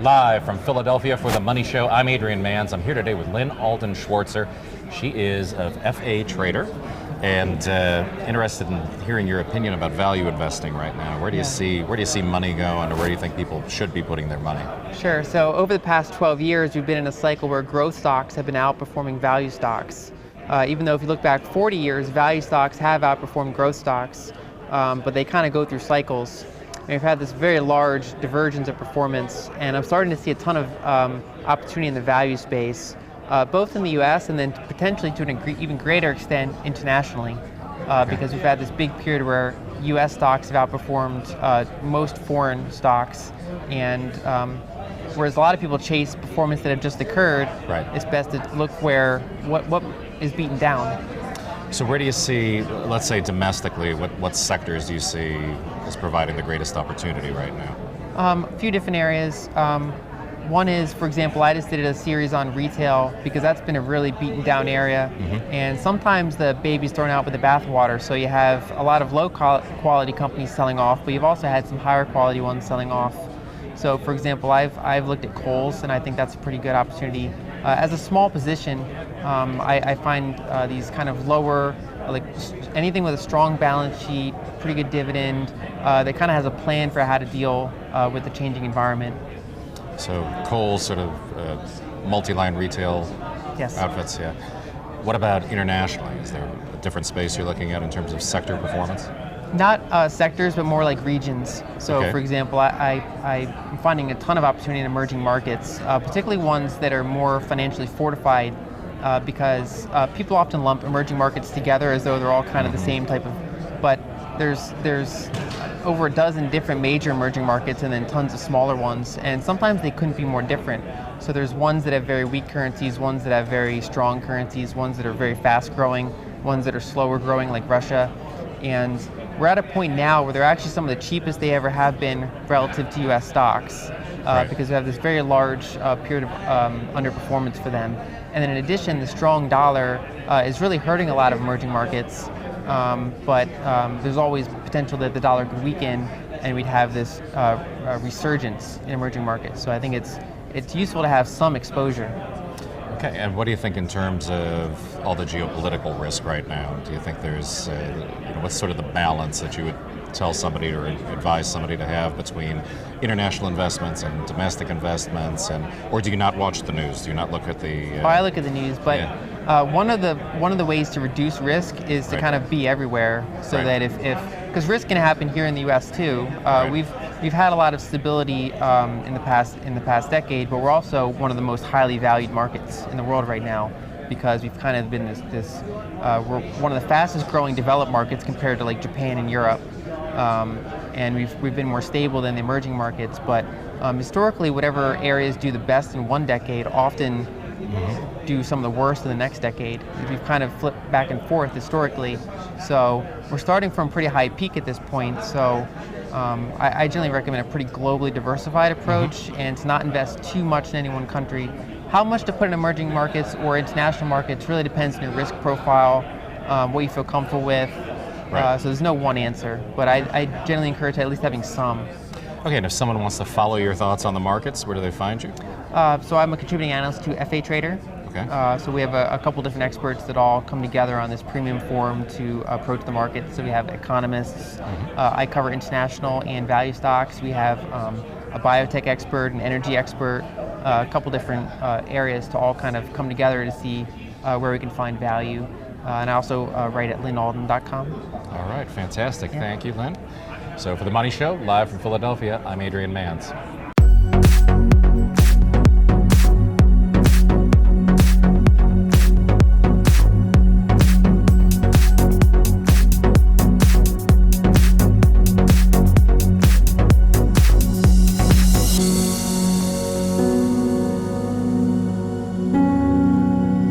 Live from Philadelphia for the Money Show, I'm Adrian Manns. I'm here today with Lyn Alder Schwartzer. She is an FA trader and interested in hearing your opinion about value investing right now. Where do you see money going, or where do you think people should be putting their money? Sure. So over the past 12 years, we've been in a cycle where growth stocks have been outperforming value stocks. Even though if you look back 40 years, value stocks have outperformed growth stocks, but they kind of go through cycles. And we've had this very large divergence of performance, and I'm starting to see a ton of opportunity in the value space, both in the US and then potentially to an even greater extent internationally, because we've had this big period where US stocks have outperformed most foreign stocks, and whereas a lot of people chase performance that have just occurred, right, it's best to look where what is beaten down. So where do you see, let's say domestically, what sectors do you see as providing the greatest opportunity right now? A few different areas. One is, for example, I just did a series on retail because that's been a really beaten down area, and sometimes the baby's thrown out with the bathwater, so you have a lot of low quality companies selling off, but you've also had some higher quality ones selling off. So for example, I've looked at Kohl's, and I think that's a pretty good opportunity. As a small position, I find these kind of lower, like anything with a strong balance sheet, pretty good dividend, that kind of has a plan for how to deal with the changing environment. So Kohl's sort of multi-line retail Yes. outfits, yeah. What about internationally? Is there a different space you're looking at in terms of sector performance? Not sectors, but more like regions. So Okay. for example, I'm finding a ton of opportunity in emerging markets, particularly ones that are more financially fortified, because people often lump emerging markets together as though they're all kind of the same type of, but there's over a dozen different major emerging markets and then tons of smaller ones, and sometimes they couldn't be more different. So there's ones that have very weak currencies, ones that have very strong currencies, ones that are very fast growing, ones that are slower growing like Russia, and we're at a point now where they're actually some of the cheapest they ever have been relative to US stocks, Right. because we have this very large period of underperformance for them. And then in addition, the strong dollar is really hurting a lot of emerging markets, but there's always potential that the dollar could weaken and we'd have this resurgence in emerging markets. So I think it's useful to have some exposure. Okay, and what do you think in terms of all the geopolitical risk right now? Do you think there's, what's sort of the balance that you would tell somebody or advise somebody to have between international investments and domestic investments, or do you not watch the news? Do you not look at the? I look at the news, but one of the ways to reduce risk is to Right. kind of be everywhere, so Right. that because risk can happen here in the U.S. too. Right. We've had a lot of stability in the past decade, but we're also one of the most highly valued markets in the world right now, because we've kind of been we're one of the fastest growing developed markets compared to like Japan and Europe, and we've been more stable than the emerging markets. But historically, whatever areas do the best in one decade often do some of the worst in the next decade. We've kind of flipped back and forth historically, so we're starting from a pretty high peak at this point. So I generally recommend a pretty globally diversified approach, and to not invest too much in any one country. How much to put in emerging markets or international markets really depends on your risk profile, what you feel comfortable with. Right. So there's no one answer, but I generally encourage at least having some. Okay, and if someone wants to follow your thoughts on the markets, where do they find you? So I'm a contributing analyst to FA Trader. Okay. So we have a couple different experts that all come together on this premium forum to approach the market. So we have economists. I cover international and value stocks. We have a biotech expert, an energy expert, a couple different areas to all kind of come together to see where we can find value. And I also write at lynalden.com. All right, fantastic. Yeah. Thank you, Lyn. So for the Money Show, live from Philadelphia, I'm Adrian Manns.